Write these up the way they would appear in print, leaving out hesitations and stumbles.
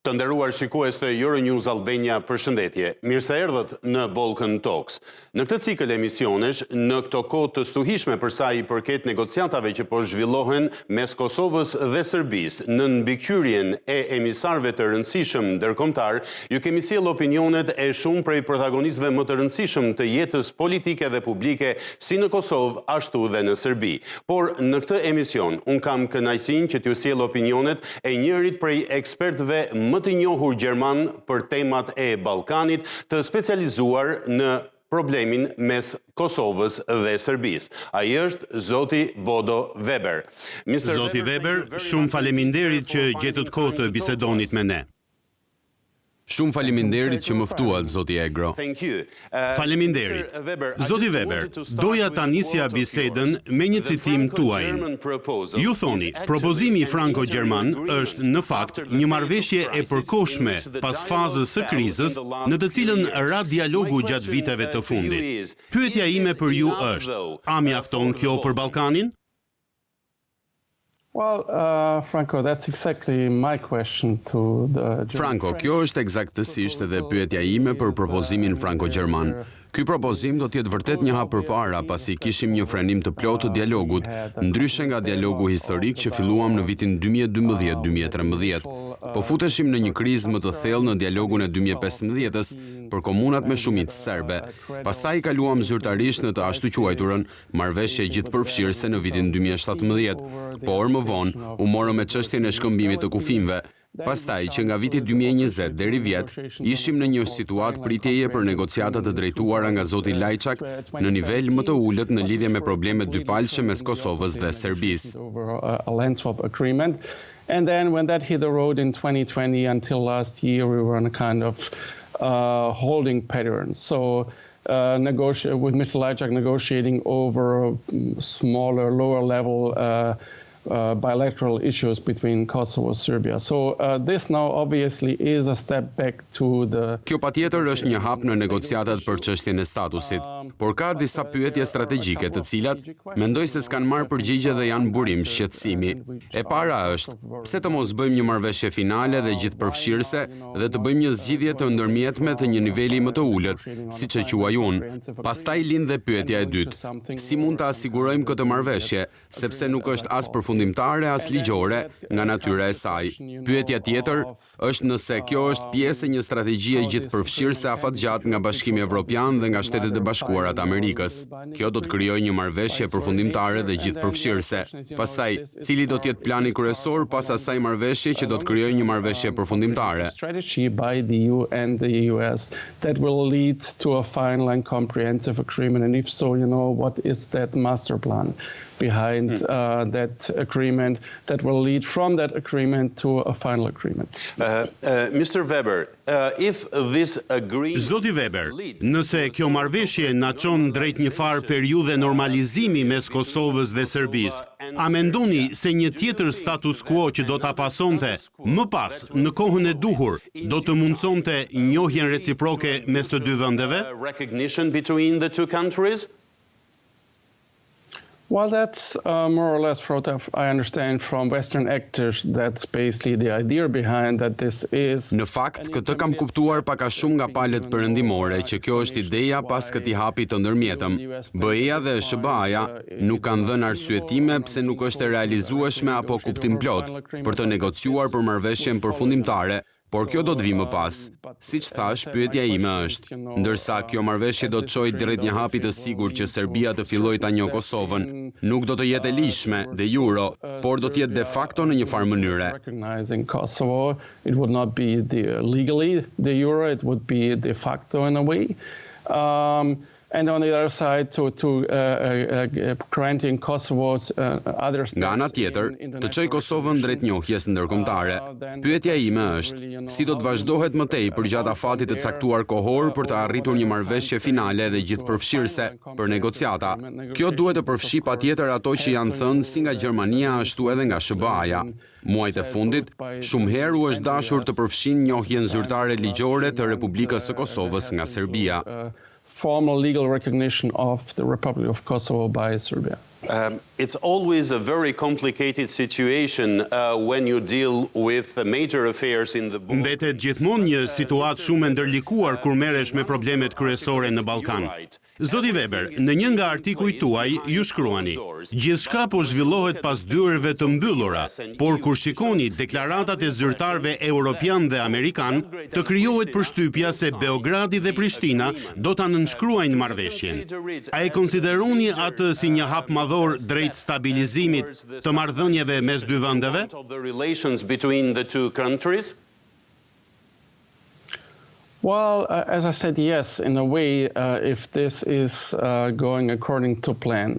Të nderuar shikues të Euronewsalbania, përshëndetje. Mirë se erdhët në Balkan Talks. Në këtë cikël emisionesh, në këto kohë të stuhishme për sa i përket negociatave që po zhvillohen mes Kosovës dhe Serbisë, në mbikëqyrjen e emisarëve të rëndësishëm ndërkombëtar, ju kemi sjellë opinionet e shumë prej protagonistëve më të rëndësishëm të jetës politike dhe publike si në Kosovë ashtu dhe në Serbi. Por në këtë emision, un kam kënaqësinë që t'ju sjell opinionet e njërit prej ekspertëve më të njohur gjerman për temat e Ballkanit, të specializuar në problemin mes Kosovës dhe Serbisë. Ai është zoti Bodo Weber. Zoti Weber, shumë faleminderit që gjetët kohë të bisedonit me ne. Shumë faleminderit që më ftuat, zoti Egro. Faleminderit. Zoti Weber, doja ta nisja bisedën me një citim tuaj. Ju thoni, propozimi franko gjerman është në fakt një marrëveshje e përkohshme pas fazës së krizës, në të cilën ra dialogu gjatë viteve të fundit. Pyetja ime për ju është: a mjafton kjo për Ballkanin? Well, Franko, that's exactly my question to the... Franko, kjo është eksaktësisht edhe pyetja ime për propozimin franko-gjerman. Ky propozim do t'jetë vërtet një hap përpara pasi kishim një frenim të plotë të dialogut, ndryshe nga dialogu historik që filluam në vitin 2012-2013. Po futeshim në një krizë më të thellë në dialogun e 2015-s për komunat me shumicë serbe. Pastaj kaluam zyrtarisht në të ashtu quajturën marrëveshje gjithëpërfshirëse në vitin 2017, por më vonë u morëm me çështjen e shkëmbimit të kufimëve. Pastaj që nga viti 2020 deri vjet, ishim në një situatë pritjeje për negociata të drejtuara nga zoti Lajçak në nivel më të ulët në lidhje me problemet dypalëshe mes Kosovës dhe Serbisë. And then when that hit the road in 2020 until last year, we were in a kind of holding pattern. So with Mr. Lajčák negotiating over smaller, lower level bilateral issues between Kosovo and Serbia. So this now obviously is a step back to the... Kjo patjetër është një hap në negociatat për çështjen e statusit, por ka disa pyetje strategjike të cilat mendoj se s'kan marrë përgjigje dhe janë burim shqetësimi. E para është, pse të mos bëjmë një marrëveshje finale dhe gjithëpërfshirëse dhe të bëjmë një zgjidhje të ndërmjetme të një niveli më të ulët, siç e quaj unë. Pastaj lind dhe pyetja e dytë, si mund të asigurojmë këtë marrëveshje, sepse nuk është as përfundimtare as ligjore nga natyra e saj. Pyetja tjetër është nëse kjo është pjesë e një strategjie gjithëpërfshirëse afatgjatë nga Bashkimi Evropian dhe nga Shtetet e Bashkuara të Amerikës. Kjo do të krijojë një marrëveshje përfundimtare dhe gjithëpërfshirëse. Pastaj, cili do të jetë plani kryesor pas asaj marrëveshje që do të krijojë një marrëveshje përfundimtare? Strategy by the EU and the US that will lead to a final and comprehensive agreement, and if so, what is that master plan behind that agreement that will lead from that agreement to a final agreement. Mr. Weber, if this agreement... Zoti Weber, nëse kjo marrëveshje na çon drejt një farë periudhe normalizimi mes Kosovës dhe Serbisë, a mendoni se një tjetër status quo që do ta pasonte më pas në kohën e duhur do të mundsonte njohjen reciproke mes të dy vendeve? Recognition between the two countries? Well, that's more or less what I understand from Western actors. That's basically the idea behind that this is... Në fakt, këtë kam kuptuar pak a shumë nga palët perëndimore që kjo është ideja pas këtij hapi të ndërmjetëm. BE-ja dhe SBA-ja nuk kanë dhënë arsyetime pse nuk është e realizueshme apo kuptim plot për të negociuar për marrëveshjen përfundimtare. Por kjo do të vi më pas. Siç thash, pyetja ime është, ndërsa kjo marrëveshje do të çojë drejt një hapi të sigurt që Serbia të fillojë ta njohë Kosovën, nuk do të jetë e lishme de jure, por do të jetë de facto në një farë mënyre. Recognizing Kosovo, it would not be legally de jure, it would be de facto in a way. And on the other side to granting Kosovo's other states. Nga ana tjetër, të çojë Kosovën drejt njohjes ndërkombëtare. Pyetja ime është, si do të vazhdohet më tej përgjatë afatit të caktuar kohor për të arritur një marrëveshje finale dhe gjithëpërfshirëse për negociata. Kjo duhet të përfshi patjetër ato që janë thënë si nga Gjermania ashtu edhe nga SBA-ja. Muajt e fundit, shumë herë u është dashur të përfshin njohjen zyrtare ligjore të Republikës së Kosovës nga Serbia. Formal legal recognition of the Republic of Kosovo by Serbia. It's always a very complicated situation when you deal with major affairs in the Balkans. Mbetet gjithmonë një situatë shumë e ndërlikuar kur merresh me problemet kryesore në Ballkan. Zoti Weber, në një nga artikujt tuaj ju shkruani: gjithçka po zhvillohet pas dyerve të mbyllura, por kur shikoni deklaratat e zyrtarëve europian dhe amerikan, të krijohet përshtypja se Beogradi dhe Prishtina do ta nënshkruajnë marrëveshjen. A e konsideroni atë si një hap madhor drejt stabilizimit të marrëdhënieve mes dy vendeve? Well, as I said, yes, in a way, if this is going according to plan,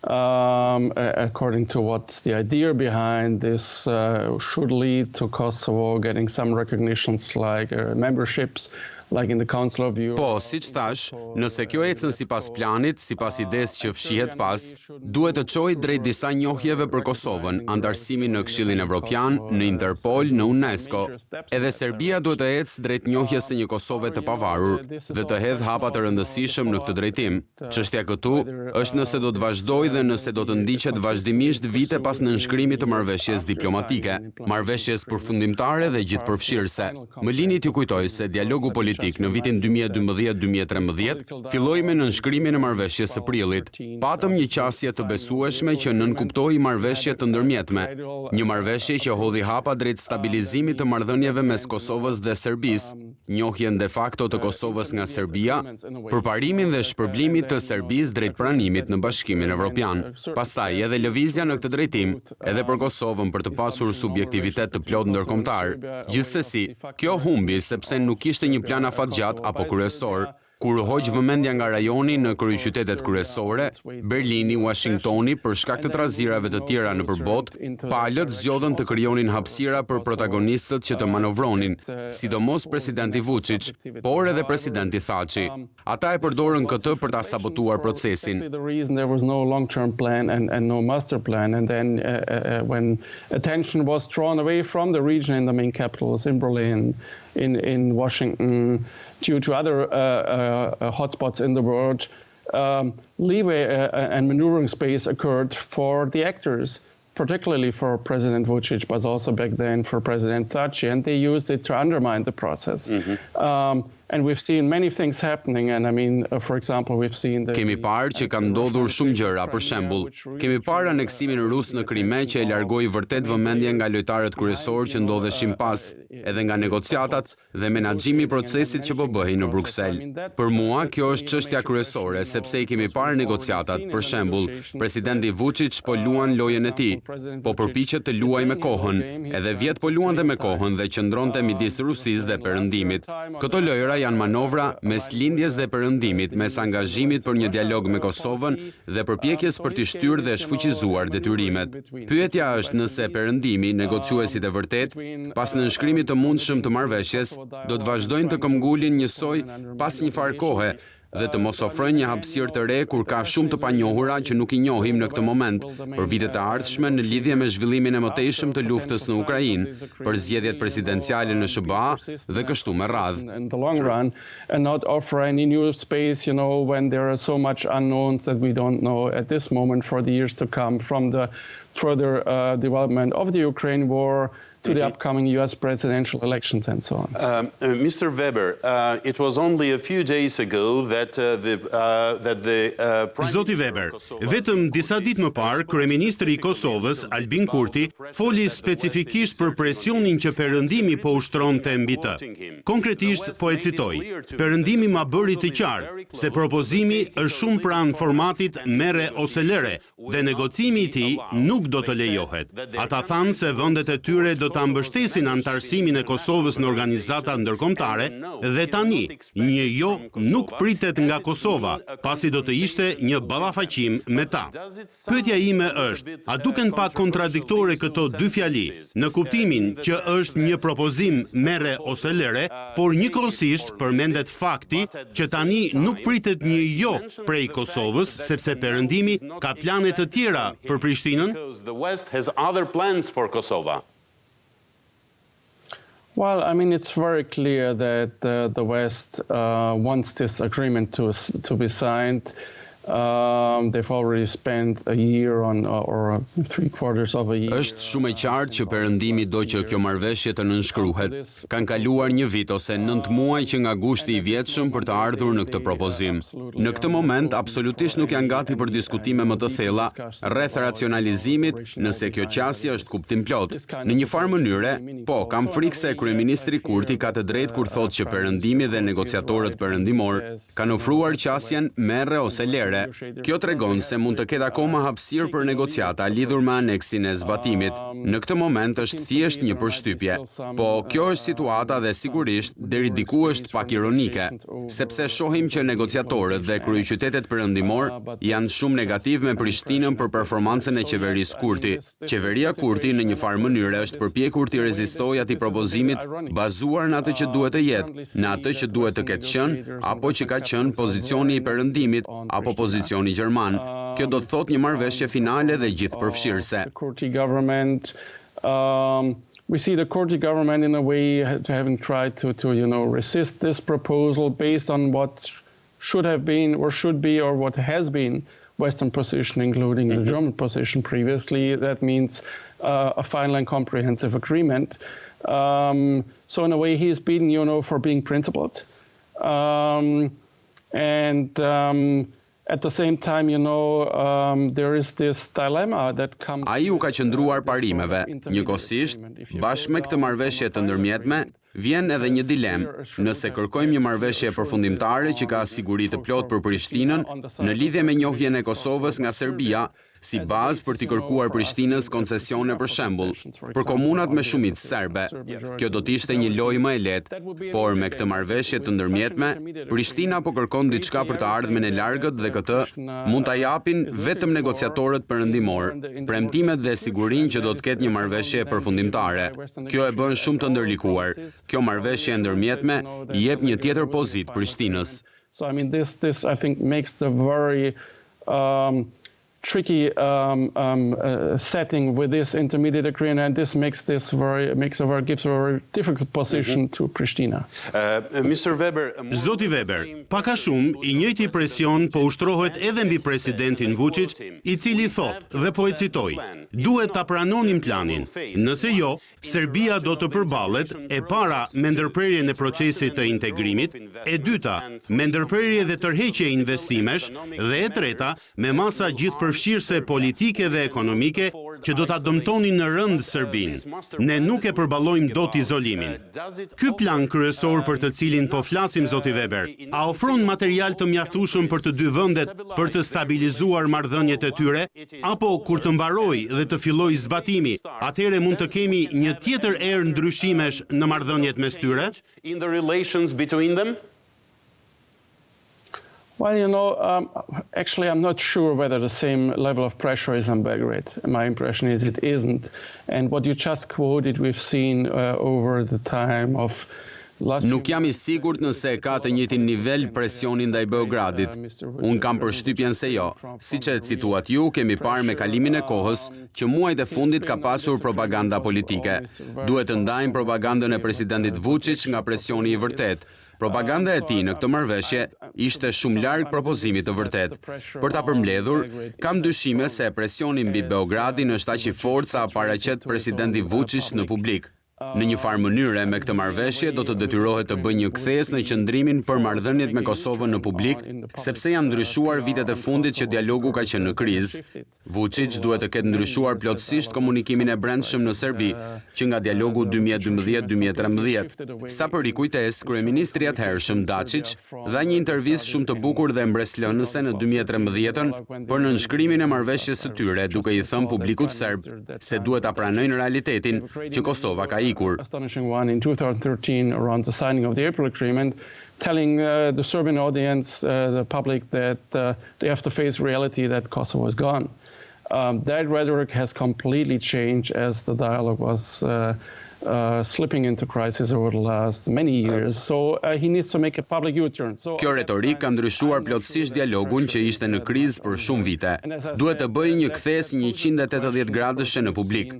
according to what's the idea behind this, should lead to Kosovo getting some recognitions like memberships, like in the Council of Europe. Po, siç thash, nëse kjo ecën sipas planit, sipas idesë që fshihet pas, duhet të çojë drejt disa njohjeve për Kosovën, anëtarësimi në Këshillin Evropian, në Interpol, në UNESCO. Edhe Serbia duhet të ecë drejt njohjes së një Kosove të pavarur dhe të hedhë hapa të rëndësishëm në këtë drejtim. Çështja këtu është nëse do të vazhdojë dhe nëse do të ndiqet vazhdimisht vite pas nënshkrimit të marrëveshjes diplomatike, marrëveshjes përfundimtare dhe gjithëpërfshirëse. Më lini t'ju kujtoj se dialogu politik në vitin 2012-2013 filloi me nënshkrimin e marrëveshjes së prillit. Patëm një qasje të besueshme që nënkuptoi marrëveshje të ndërmjetme, një marrëveshje që hodhi hapa drejt stabilizimit të marrëdhënieve mes Kosovës dhe Serbisë, njohjen de facto të Kosovës nga Serbia, përparimin dhe shpërblimit të Serbisë drejt pranimit në Bashkimin Evropian. Pastaj edhe lëvizja në këtë drejtim, edhe për Kosovën për të pasur subjektivitet të plot ndërkombëtar. Gjithsesi, kjo humbi sepse nuk ishte një plan afatgjat apo kryesor, kur hoq vëmendja nga rajoni në kryeqytetet kryesore, Berlini, Washingtoni, për shkak të trazirave të tjera nëpër botë, palët zgjodhen të krijonin hapësira për protagonistët që të manovronin, sidomos presidenti Vučić, por edhe presidenti Thaçi. Ata e përdorën këtë për ta sabotuar procesin. There was no long-term plan and no master plan, and then when attention was drawn away from the region in the main capitals, in Berlin, in Washington, due to other hotspots in the world, leeway and maneuvering space occurred for the actors, particularly for President Vučić, but also back then for President Thaçi, and they used it to undermine the process. And we've seen many things happening, and I mean, for example, we've seen the... Kemi parë që kanë ndodhur shumë gjëra, për shembull, kemi parë aneksimin rus në Krime që e largoi vërtet vëmendjen nga lojtarët kryesorë që ndodheshin pas, edhe nga negociatat dhe menaxhimi i procesit që po bëhej në Bruksel. Për mua kjo është çështja kryesore, sepse i kemi parë negociatat, për shembull, presidenti Vučić po luan lojën e tij, po përpiqet të luajë me kohën, edhe vjet po luante me kohën dhe qëndronte midis Rusisë dhe Perëndimit. Këto lojëra janë manovra mes lindjes dhe perëndimit, mes angazhimit për një dialog me Kosovën dhe përpjekjes për t'i shtyrë dhe shfuqizuar detyrimet. Pyetja është nëse Perëndimi, negociuesit e vërtet, pas nënshkrimit të mundshëm të marrëveshjes, do të vazhdojnë të këmbgulin njësoj pas një farë kohe dhe të mos ofrojnë një hapësirë të re kur ka shumë të panjohura që nuk i njohim në këtë moment, për vitet e ardhshme në lidhje me zhvillimin e mëtejshëm të luftës në Ukrainë, për zgjedhjet presidenciale në SBA dhe kështu me radhë. In the long run, and not offer any new space, you know, when there are so much unknowns that we don't know at this moment for the years to come, from the further development of the Ukraine war to the upcoming US presidential elections and so on. Mr. Weber, it was only a few days ago that Zoti Weber, vetëm disa ditë më parë, kryeministri i Kosovës, Albin Kurti, foli specifikisht për presionin që Perëndimi po ushtronte mbi të. Konkretisht, po e citoj: Perëndimi ma bëri të qartë se propozimi është shumë pranë formatit merre ose lëre dhe negocimi i tij nuk do të lejohet. Ata thanë se vendet e tyre do ta mbështesin anëtarësimin e Kosovës në organizata ndërkombëtare dhe tani një jo nuk pritet nga Kosova, pasi do të ishte një ballafaqim me ta. Pyetja ime është, a duken pak kontradiktore këto dy fjali, në kuptimin që është një propozim merre ose lëre, por njëkohësisht përmendet fakti që tani nuk pritet një jo prej Kosovës, sepse Perëndimi ka plane të tjera për Prishtinën? Well, I mean, it's very clear that the West wants this agreement to be signed They've already spent a year on, or 3/4 of a year. Është shumë e qartë që Perëndimi do që kjo marrëveshje të nënshkruhet. Kanë kaluar 1 vit ose 9 muaj që nga gushti I vjetshëm për të ardhur në këtë propozim. Në këtë moment absolutisht nuk janë gati për diskutime më të thella rreth racionalizimit, nëse kjo qasje është kuptim plot. Në një farë mënyre, po, kam frikë se kryeministri Kurti ka të drejtë kur thotë që Perëndimi dhe negociatorët perëndimor kanë ofruar qasjen merre ose lere. Kjo tregon se mund të ketë akoma hapësirë për negociata lidhur me aneksin e zbatimit. Në këtë moment është thjesht një përshtypje, po kjo është situata dhe sigurisht deri diku është pak ironike, sepse shohim që negociatorët dhe kryeqytetet perëndimor janë shumë negativ me Prishtinën për performancën e qeverisë Kurti. Qeveria Kurti në një farë mënyre është përpjekur të rezistojë atij propozimit bazuar në atë që duhet të jetë, në atë që duhet të ketë qenë apo që ka qenë pozicioni I Perëndimit apo pozicioni gjerman. Kjo do të thotë një marrëveshje finale dhe gjithëpërfshirëse. We see the Kurdi government in a way having tried to resist this proposal based on what should have been or should be or what has been Western position, including the German position previously. That means a final and comprehensive agreement. So in a way, he is beaten, for being principled. At the same time, there is this dilemma that comes. Ai u ka qëndruar parimeve. Njëkohësisht, bashkë me këtë marrëveshje të ndërmjetme, vjen edhe një dilemë. Nëse kërkojmë një marrëveshje përfundimtare që ka siguri të plotë për Prishtinën, në lidhje me njohjen e Kosovës nga Serbia, si bazë për t'i kërkuar Prishtinës koncesione për shembull, për komunat me shumicë serbe. Kjo do t'ishte një lojë më e lehtë, por me këtë marrëveshje të ndërmjetme, Prishtina po kërkon diçka për të ardhmen e largët dhe këtë mund ta japin vetëm negociatorët perëndimor, premtimet dhe sigurinë që do të ketë një marrëveshje përfundimtare. Kjo e bën shumë të ndërlikuar. Kjo marrëveshje e ndërmjetme I jep një tjetër pozitë Prishtinës. So I mean this I think makes the very tricky setting with this intermediate agreement, and this gives a very difficult position to Pristina. Mr. Weber, Zoti Weber, pak a shumë I njëjti presion po ushtrohet edhe mbi presidentin Vučić, I cili thotë dhe po e citoj: "Duhet ta pranonim planin. Nëse jo, Serbia do të përballet e para me ndërprerjen e procesit të integrimit, e dyta me ndërprerje dhe tërheqje investimesh dhe e treta me masa gjithëpërfshirëse politike dhe ekonomike që do ta dëmtonin në rënd Serbinë. Ne nuk e përballojmë dot izolimin." Ky plan kryesor për të cilin po flasim, zoti Weber, a ofron material të mjaftueshëm për të dy vendet për të stabilizuar marrëdhëniet e tyre, apo kur të mbarojë dhe të fillojë zbatimi, atëherë mund të kemi një tjetër erë ndryshimesh në marrëdhëniet mes tyre? In the relations between them? Well, actually, I'm not sure whether the same level of pressure is on Belgrade. My impression is it isn't. And what you just quoted, we've seen over the time of Nuk jam I sigurt nëse ka të njëjtin nivel presioni ndaj Beogradit. Unë kam përshtypjen se jo. Siç e cituat ju, kemi parë me kalimin e kohës që muajt e fundit ka pasur propaganda politike. Duhet të ndajmë propagandën e presidentit Vučić nga presioni I vërtet. Propaganda e tij në këtë marrëveshje ishte shumë larg propozimit të vërtet. Për ta përmbledhur, kam dyshime se presioni mbi Beogradin është aq I fortë sa paraqet presidenti Vučić në publik. Në një farë mënyre, me këtë marrëveshje do të detyrohet të bëjë një kthes në qëndrimin për marrëdhëniet me Kosovën në publik, sepse janë ndryshuar vitet e fundit që dialogu ka qenë në krizë. Vučić duhet të ketë ndryshuar plotësisht komunikimin e brendshëm në Serbi, që nga dialogu 2012-2013. Sa për rikujtesë, kryeministri atëhershëm Dačić dha një intervistë shumë të bukur dhe mbreslënëse në 2013 për nënshkrimin e marrëveshjes së tyre, duke I thënë publikut serb se duhet ta pranojnë realitetin që Kosova ka ikur. Astonishing one in 2013 around the signing of the April Agreement, telling the Serbian audience, the public, that they have to face reality that Kosovo is gone. That rhetoric has completely changed as the dialogue was slipping into crisis over the last many years. So he needs to make a public U-turn. Kjo retorik ka ndryshuar plotësisht dialogun që ishte në krizë për shumë vite. Duhet të bëjë një kthes 180 gradëshe në publik.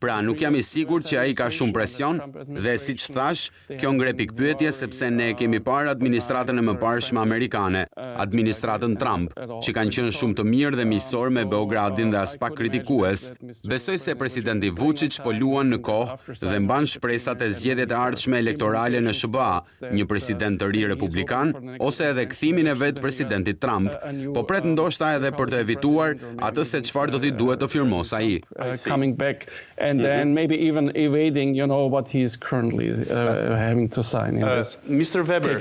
Pra nuk jam I sigurt që ai ka shumë presion dhe siç thash, kjo ngre pikpyetje sepse ne kemi parë administratën e mëparshme amerikane, administratën Trump, që kanë qenë shumë të mirë dhe miqësor me Beogradin dhe as pak kritikues. Besoj se presidenti Vučić po luan në kohë dhe mban shpresat e zgjedhjeve të ardhshme elektorale në SBA, një president të ri republikan ose edhe kthimin e vet presidentit Trump, po pret ndoshta edhe për të evituar atë se çfarë do t'i duhet të firmos ai. Coming back and then maybe even evading, what he is currently having to sign in this. Mr. Weber,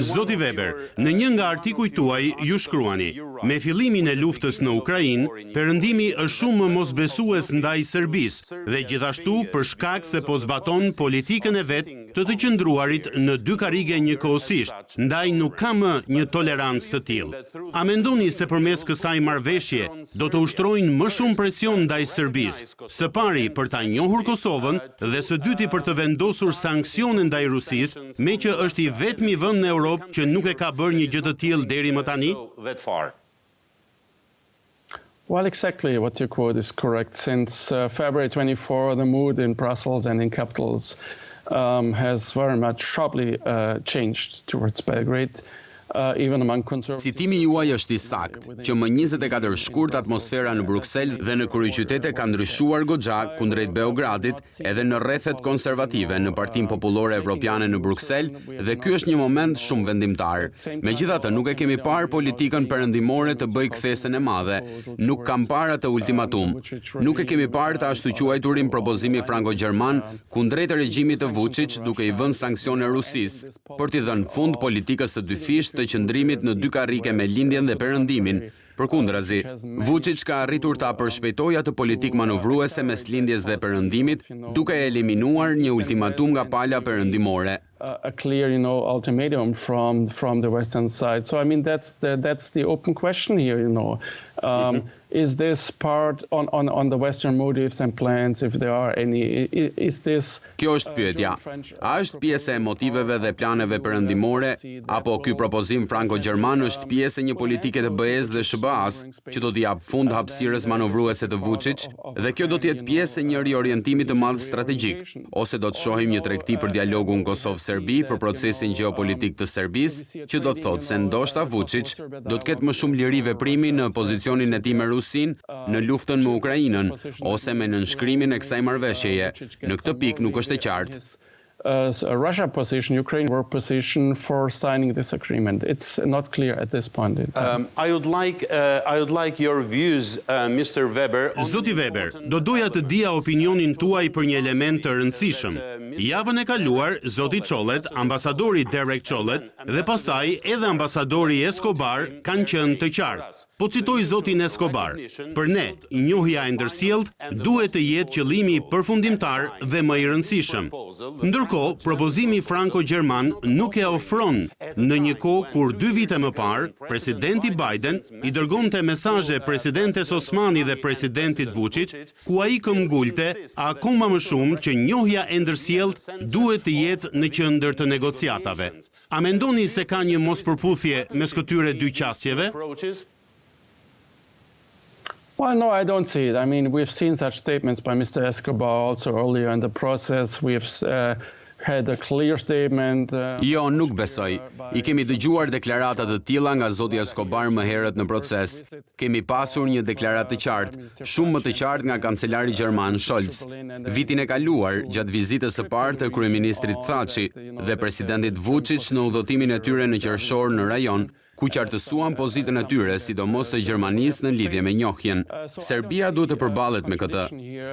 Zoti Weber, në një nga artikujt tuaj ju shkruani: me fillimin e luftës në Ukrainë, perëndimi është shumë më mosbesues ndaj Serbisë dhe gjithashtu për shkak se po zbaton politikën e vet të qëndruarit në dy karrige njëkohësisht, ndaj nuk ka më një tolerancë të tillë. A mendoni se përmes kësaj marrëveshje do të ushtrojnë më shumë presion ndaj Serbisë, së pari për ta njohur Kosovën dhe së dyti për të vendosur sanksione ndaj Rusisë, me që është I vetmi vend në Europë që nuk e ka bërë një gjë të tillë deri më tani? Well, exactly what you quote is correct. Since February 24, the mood in Brussels and in capitals has very much sharply changed towards Belgrade. Even among conservatives. Citimi juaj është I saktë, që më 24 shkurt atmosfera në Bruksel dhe në kryeqytete ka ndryshuar goxha kundrejt Beogradit edhe në rrethet konservative në Partinë Popullore Evropiane në Bruksel dhe ky është një moment shumë vendimtar. Megjithatë, nuk e kemi parë politikën perëndimore të bëjë kthesën e madhe, nuk kam parë atë ultimatum. Nuk e kemi parë të ashtu quajturin propozimi franko-gjerman kundrejt regjimit të Vučić duke I vënë sanksione Rusisë për t'i dhënë fund politikës së dyfisht të qëndrimit në dy karrike me lindjen dhe perëndimin. Përkundrazi, Vučić ka arritur ta përshpejtojë atë politikë manovruese mes lindjes dhe perëndimit, duke eliminuar një ultimatum nga pala perëndimore. A clear, ultimatum from the Western side. So I mean that's the open question here. Is this part on the Western motives and plans, if there are any? Is this? Kjo është pyetja. A është pjesë e motiveve dhe planeve perëndimore, apo ky propozim franko-gjerman është pjesë e një politike të BE-s dhe SBA-s që do t'i jap fund hapësirës manovruese të Vučić, dhe kjo do të jetë pjesë e një riorientimi të madh strategjik, ose do të shohim një tregti për dialogun Kosovë-Serbi për procesin gjeopolitik të Serbisë, që do të thotë se ndoshta Vučić do të ketë më shumë liri veprimi në pozicionin e tij me Rusin në luftën me Ukrainën ose me nënshkrimin e kësaj marrëveshjeje. Në këtë pikë nuk është e qartë. Russia position, Ukraine were position for signing this agreement. It's not clear at this point in time. I would like your views, Mr. Weber. Zoti Weber, do doja të dija opinionin tuaj për një element të rëndësishëm. Javën e kaluar, zoti Çollet, ambasadori Derek Çollet dhe pastaj edhe ambasadori Escobar kanë qenë të qartë. Po citoj zotin Escobar: për ne, njohja e ndërsjellët duhet të jetë qëllimi përfundimtar dhe më I rëndësishëm. Ndërkohë, propozimi franko-gjerman nuk e ofron në një kohë kur 2 vite më parë, presidenti Biden I dërgonte mesazhe presidentes Osmani dhe presidentit Vučić, ku ai këmbgulte akoma më shumë që njohja e ndërsjellët duhet të jetë në qendër të negociatave. A mendoni se ka një mospërputhje mes këtyre dy qasjeve? Well, no, I don't see it. I mean, we've seen such statements by Mr. Escobar also earlier in the process. We've had a clear statement. Jo, nuk besoj. I kemi dëgjuar deklarata të tilla nga zoti Escobar më herët në proces. Kemi pasur një deklaratë të qartë, shumë më të qartë nga kancelari gjerman Scholz. Vitin e kaluar, gjatë vizitës së parë të kryeministrit Thaçi dhe presidentit Vučić në udhëtimin e tyre në qershor në rajon, ku qartësuan pozitën e tyre, sidomos të Gjermanisë në lidhje me njohjen. Serbia duhet të përballet me këtë.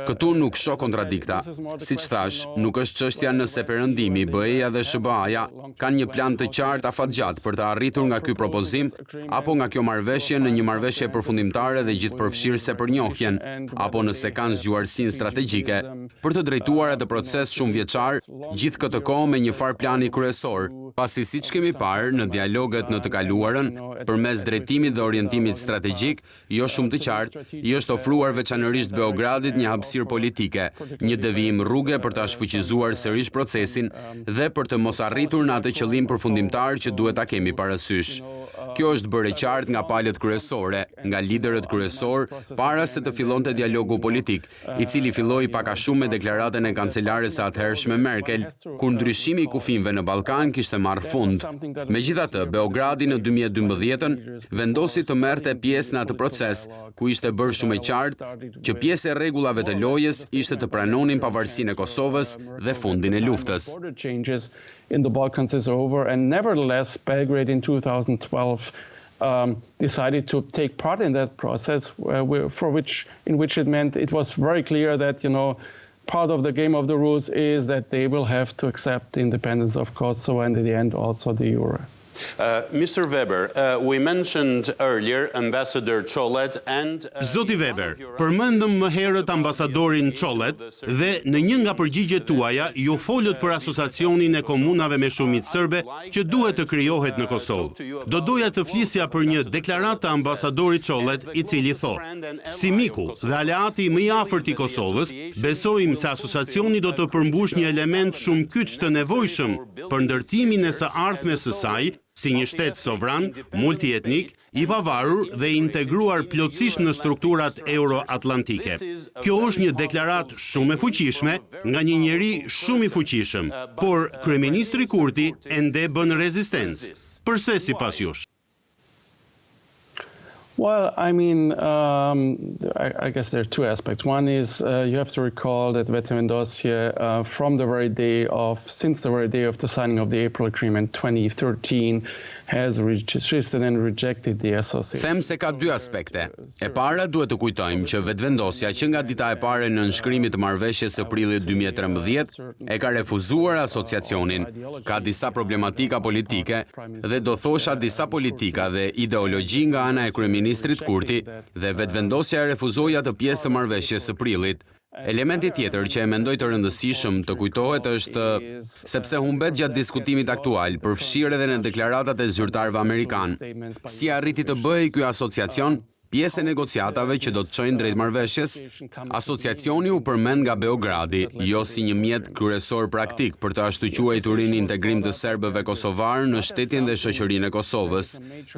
Këtu nuk shoh kontradikta. Siç thash, nuk është çështja nëse perëndimi, BE-ja dhe SBA-ja kanë një plan të qartë afatgjat për të arritur nga ky propozim apo nga kjo marrëveshje në një marrëveshje përfundimtare dhe gjithëpërfshirëse për njohjen, apo nëse kanë zgjuarsinë strategjike për të drejtuar atë proces shumë vjeçar, gjithë këtë kohë me një far plani kryesor, pasi siç kemi parë në dialoget në të kaluar parën, përmes drejtimit dhe orientimit strategjik, jo shumë të qartë, i është ofruar veçanërisht Beogradit një hapësirë politike, një devijim rruge për ta shfuqizuar sërish procesin dhe për të mos arritur në atë qëllim përfundimtar që duhet ta kemi parasysh. Kjo është bërë e qartë nga palët kryesore, nga liderët kryesor, para se të fillonte dialogu politik, i cili filloi pak a shumë me deklaratën e kancelares së atëhershme Merkel, kur ndryshimi i kufijve në Ballkan kishte marrë fund. Megjithatë, Beogradi në 2012 vendosi të merrte pjesë në atë proces, ku ishte bërë shumë e qartë që pjesë e rregullave të lojës ishte të pranonin pavarësinë e Kosovës dhe fundin e luftës. In the Balkans is over, and nevertheless, Belgrade in 2012 decided to take part in that process, in which it meant it was very clear that, part of the game of the rules is that they will have to accept the independence of Kosovo and in the end also the euro. Mr. Weber, we mentioned earlier Ambassador Çolet and... Zoti Weber, përmendëm më herët ambasadorin Çolet dhe në një nga përgjigjet tuaja ju folët për asociacionin e komunave me shumicë serbe që duhet të krijohet në Kosovë. Do doja të flisja për një deklaratë të ambasadorit Çolet i cili thotë: si miku dhe aleati më i afërt i Kosovës, besojmë se asociacioni do të përmbush një element shumë kyç të nevojshëm për ndërtimin e së ardhmes së saj si një shtet sovran, multietnik, i pavarur dhe integruar plotësisht në strukturat euro-atlantike. Kjo është një deklaratë shumë e fuqishme nga një njeri shumë i fuqishëm, por kryeministri Kurti ende bën rezistencë. Përse sipas jush? Well, I mean, I guess there are two aspects. One is you have to recall that Vetëvendosje, since the very day of the signing of the April Agreement 2013, has resisted and rejected the association. Them se ka dy aspekte. E para duhet të kujtojmë që vetëvendosja që nga dita e parë në nënshkrimin të marrëveshjes së prillit 2013 e ka refuzuar asociacionin. Ka disa problematika politike dhe do thosha disa politika dhe ideologji nga ana e kryeministrit Kurti dhe vetëvendosja e refuzoi atë pjesë të marrëveshjes së prillit. Elementi tjetër që e mendoj të rëndësishëm të kujtohet është sepse humbet gjatë diskutimit aktual, përfshirë edhe në deklaratat e zyrtarëve amerikan. Si arriti të bëhej ky asociacion? Pjesë e negociatave që do të çojnë drejt marrëveshjes, asociacioni u përmend nga Beogradi, jo si një mjet kryesor praktik për të ashtuquajtur një integrim të serbëve kosovar në shtetin dhe shoqërinë e Kosovës.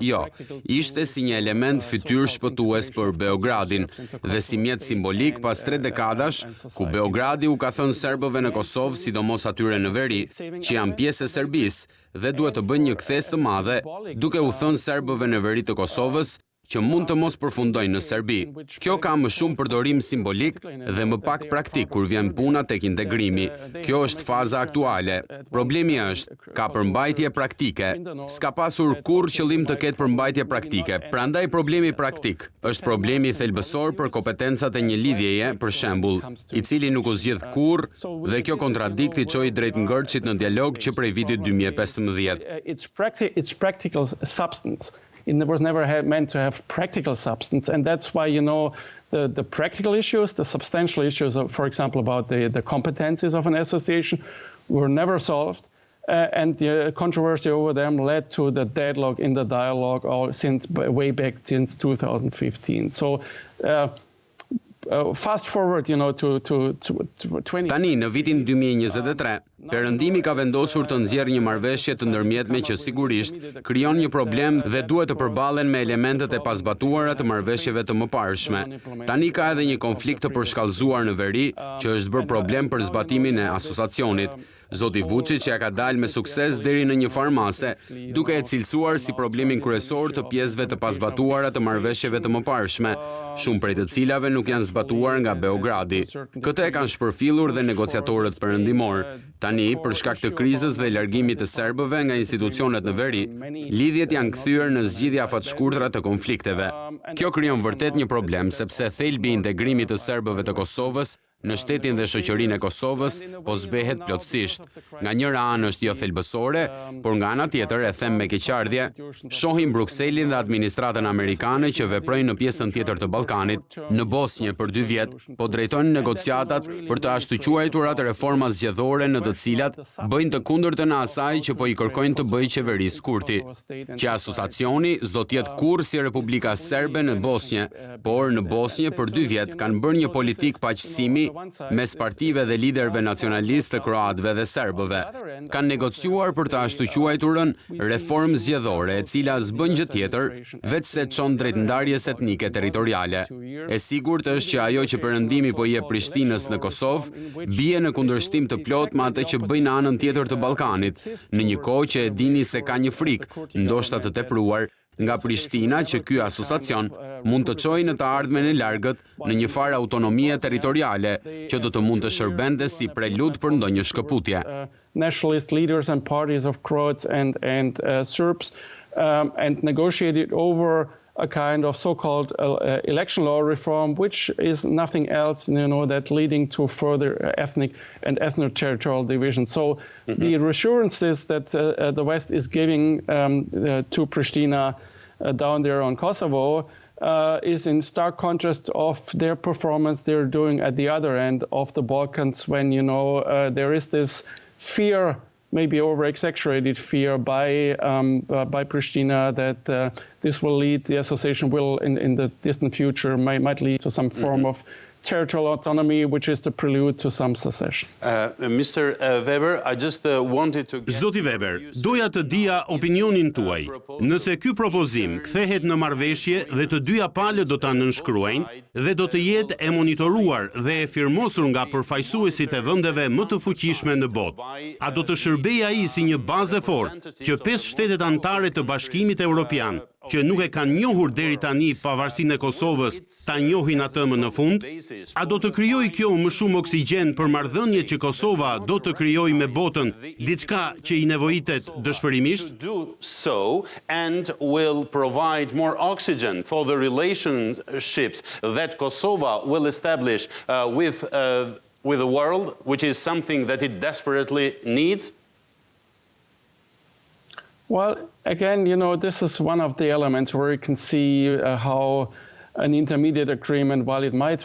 Jo, ishte si një element fytyrë shpëtues për Beogradin dhe si mjet simbolik pas 3 dekadash ku Beogradi u ka thënë serbëve në Kosovë, sidomos atyre në veri, që janë pjesë e Serbisë dhe duhet të bëjnë një kthes të madhe, duke u thënë serbëve në veri të Kosovës që mund të mos përfundojnë në Serbi. Kjo ka më shumë përdorim simbolik dhe më pak praktik kur vjen puna tek integrimi. Kjo është faza aktuale. Problemi është, ka përmbajtje praktike. S'ka pasur kurrë qëllim të ketë përmbajtje praktike. Prandaj problemi praktik është problemi thelbësor për kompetencat e një lidhjeje, për shembull, i cili nuk u zgjidh kurrë dhe kjo kontradikti çoi drejt ngërçit në dialog që prej vitit 2015. It's practical substance. It was never meant to have practical substance, and that's why, the practical issues, the substantial issues, for example, about the competencies of an association, were never solved, and the controversy over them led to the deadlock in the dialogue way back since 2015. So. Fast forward, to 20... Tani, në vitin 2023, Perëndimi ka vendosur të nxjerrë një marrëveshje të ndërmjetme që sigurisht krijon një problem dhe duhet të përballen me elementet e pazbatuara të marrëveshjeve të mëparshme. Tani ka edhe një konflikt të përshkallëzuar në veri që është bërë problem për zbatimin e asociacionit. Zoti Vučić ja ka dalë me sukses deri në një farmase, duke e cilësuar si problemin kryesor të pjesëve të pazbatuara të marrëveshjeve të mëparshme, shumë prej të cilave nuk janë zbatuar nga Beogradi. Këtë e kanë shpërfillur dhe negociatorët perëndimor. Tani, për shkak të krizës dhe largimit të serbëve nga institucionet në veri, lidhjet janë kthyer në zgjidhje afatshkurtra të konflikteve. Kjo krijon vërtet një problem sepse thelbi i integrimit të serbëve të Kosovës në shtetin dhe shoqërinë e Kosovës, po zbehet plotësisht. Nga njëra anë është jo thelbësore, por nga ana tjetër, e them me keqardhje, shohim Brukselin dhe administratën amerikane që veprojnë në pjesën tjetër të Ballkanit, në Bosnjë për 2 vjet, po drejtojnë negociatat për të ashtuquajturat reforma zgjedhore në të cilat bëjnë të kundërtën e asaj që po i kërkojnë të bëjë qeverisë Kurti. Që asociacioni s'do të jetë kurrë si Republika Serbe në Bosnjë, por në Bosnjë për 2 vjet kanë bërë një politikë paqësimi mes partive dhe liderëve nacionalistë të kroatëve dhe serbëve. Kanë negociuar për të ashtuquajturën reformë zgjedhore, e cila s'bën gjë tjetër veç se çon drejt ndarjes etnike territoriale. E sigurt është që ajo që Perëndimi po jep Prishtinës në Kosovë bie në kundërshtim të plot me atë që bëjnë anën tjetër të Ballkanit, në një kohë që e dini se ka një frikë, ndoshta të tepruar, nga Prishtina që ky asociacion mund të çojë në të ardhmen e largët në një farë autonomie territoriale që do të mund të shërbente si prelud për ndonjë shkëputje. Nationalist leaders and parties of Croats and Serbs and negotiated over a kind of so-called election law reform, which is nothing else, that leading to further ethnic and ethno-territorial division. So the reassurances that the West is giving to Pristina down there on Kosovo is in stark contrast of their performance they're doing at the other end of the Balkans when, there is this fear, maybe over-exaggerated fear by Pristina that this will lead, the association will, in the distant future, might lead to some form of territorial autonomy, which is the prelude to some secession. Mr. Weber, I just wanted to... Zoti Weber, doja të dija opinionin tuaj. Nëse ky propozim kthehet në marrëveshje dhe të dyja palët do ta nënshkruajnë dhe do të jetë e monitoruar dhe e firmosur nga përfaqësuesit e vendeve më të fuqishme në botë, a do të shërbejë ai si një bazë fortë që 5 shtetet anëtare të Bashkimit Evropian, që nuk e kanë njohur deri tani pavarësinë e Kosovës, ta njohin atë më në fund? A do të krijojë kjo më shumë oksigjen për marrëdhëniet që Kosova do të krijojë me botën, diçka që i nevojitet dëshpërimisht? Do so and will provide more oxygen for the relationships that Kosovo will establish with the world, which is something that it desperately needs? Well, again, this is one of the elements where you can see how an intermediate agreement, while it may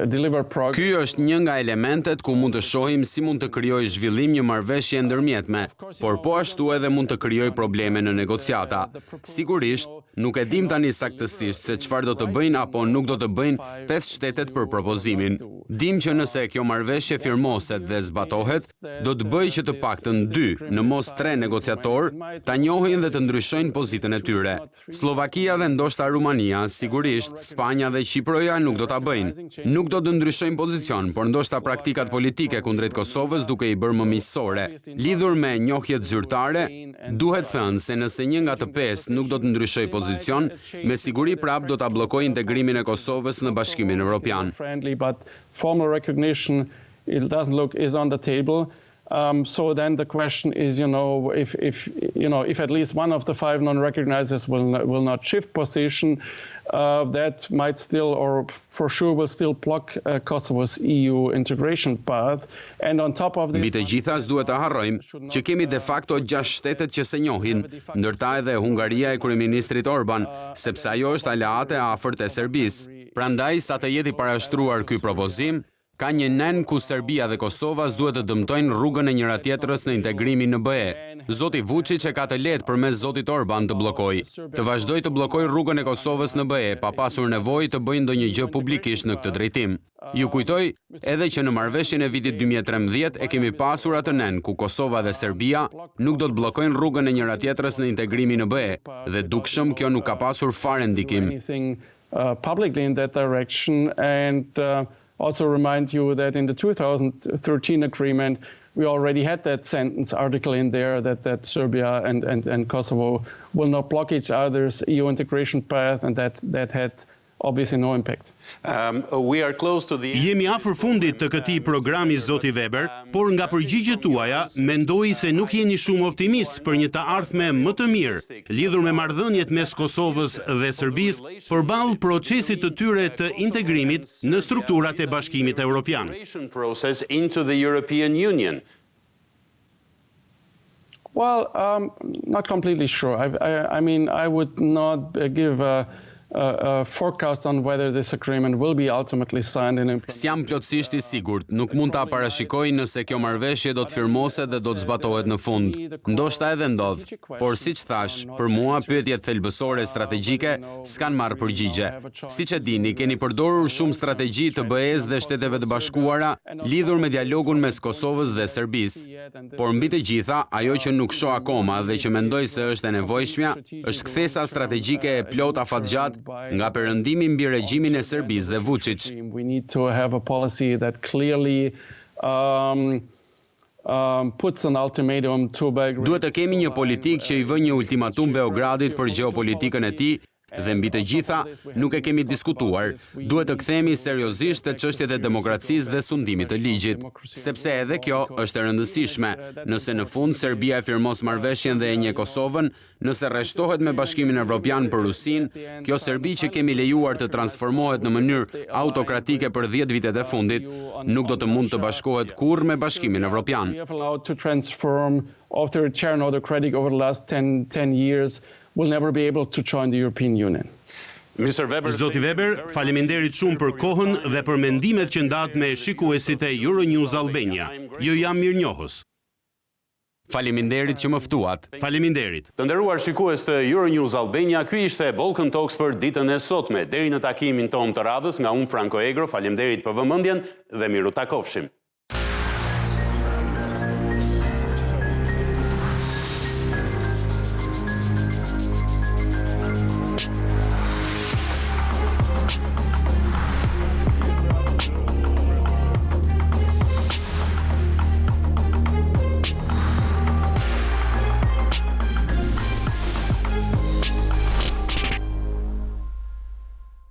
deliver progress. Ky është një nga elementet ku mund të shohim si mund të krijojë zhvillim një marrëveshje ndërmjetme, por po ashtu edhe mund të krijojë probleme në negociata. Sigurisht, nuk e dim tani saktësisht se çfarë do të bëjnë apo nuk do të bëjnë 5 shtetet për propozimin. Dim që nëse kjo marrëveshje firmoset dhe zbatohet, do të bëjë që të paktën 2, në mos 3 negociator, ta njohin dhe të ndryshojnë pozitën e tyre. Slovakia dhe ndoshta Rumania, sigurisht, Spanja dhe Qiproja nuk do ta bëjnë. Nuk do të ndryshojnë pozicion, por ndoshta praktikat politike kundrejt Kosovës duke i bërë më miqësore. Lidhur me njohjet zyrtare, duhet thënë se nëse një nga të 5 nuk do të ndryshojë pozicion, me siguri prap do ta bllokojë integrimin e Kosovës në Bashkimin Evropian. Formal recognition, it doesn't look, is on the table. So then the question is, if at least one of the 5 non-recognizers will not shift position, that might still, or for sure, will still block Kosovo's EU integration path. And on top of this, mbi të gjithas duhet të harrojmë që kemi de facto 6 shtetet që se njohin, ndërta edhe Hungaria e kryeministrit Orban, sepse ajo është aleate e afërt e Serbisë. Prandaj, sa të jeti parashtruar ky propozim, ka një nen ku Serbia dhe Kosova duhet të dëmtojnë rrugën e njëra tjetrës në integrimin në BE. Zoti Vučić e ka të lehtë përmes zotit Orban të bllokojë, të vazhdojë të bllokojë rrugën e Kosovës në BE pa pasur nevojë të bëjë ndonjë gjë publikisht në këtë drejtim. Ju kujtoj edhe që në marrëveshjen e vitit 2013 e kemi pasur atë nen ku Kosova dhe Serbia nuk do të bllokojnë rrugën e njëra tjetrës në integrimin në BE dhe dukshëm kjo nuk ka pasur fare ndikim. Publicly in that direction, and also remind you that in the 2013 agreement, we already had that sentence article in there that Serbia and Kosovo will not block each other's EU integration path, and that had obviously no impact. Jemi afër fundit të këtij programi, zoti Weber, por nga përgjigjet tuaja mendoj se nuk jeni shumë optimist për një të ardhme më të mirë lidhur me marrëdhëniet mes Kosovës dhe Serbisë përballë procesit të tyre të integrimit në strukturat e Bashkimit Evropian. Well, not completely sure. I mean, I would not give a forecast on whether this agreement will be ultimately signed and implemented. S'jam plotësisht I sigurt, nuk mund ta parashikoj nëse kjo marrëveshje do të firmoset dhe do të zbatohet në fund. Ndoshta edhe ndodh, por siç thash, për mua pyetjet thelbësore strategjike s'kan marrë përgjigje. Siç e dini, keni përdorur shumë strategji të BE-s dhe Shteteve të Bashkuara lidhur me dialogun mes Kosovës dhe Serbisë. Por mbi të gjitha, ajo që nuk shoh akoma dhe që mendoj se është e nevojshmja, është kthesa strategjike e plot afatgjat nga perëndimi mbi regjimin e Serbisë dhe Vučić. We need to have a policy that clearly puts an ultimatum to Belgrade. Duhet të kemi një politikë që I vë një ultimatum Beogradit për gjeopolitikën e tij. Dhe mbi të gjitha, nuk e kemi diskutuar, duhet të kthehemi seriozisht te çështjet e demokracisë dhe sundimit të ligjit, sepse edhe kjo është e rëndësishme. Nëse në fund Serbia e firmos marrëveshjen dhe e njeh Kosovën, nëse rreshtohet me Bashkimin Evropian për Rusinë, kjo Serbi që kemi lejuar të transformohet në mënyrë autokratike për 10 vitet e fundit, nuk do të mund të bashkohet kurrë me Bashkimin Evropian. Will never be able to join the European Union. Zoti Weber, faleminderit shumë për kohën dhe për mendimet që ndat me shikuesit e Euronews Albania. Ju jam mirënjohës. Faleminderit që më ftuat. Faleminderit. Të nderuar shikues të Euronews Albania, ky ishte Balkan Talks për ditën e sotme. Deri në takimin ton të radhës, nga unë Franko Egro, faleminderit për vëmendjen dhe miru takofshim.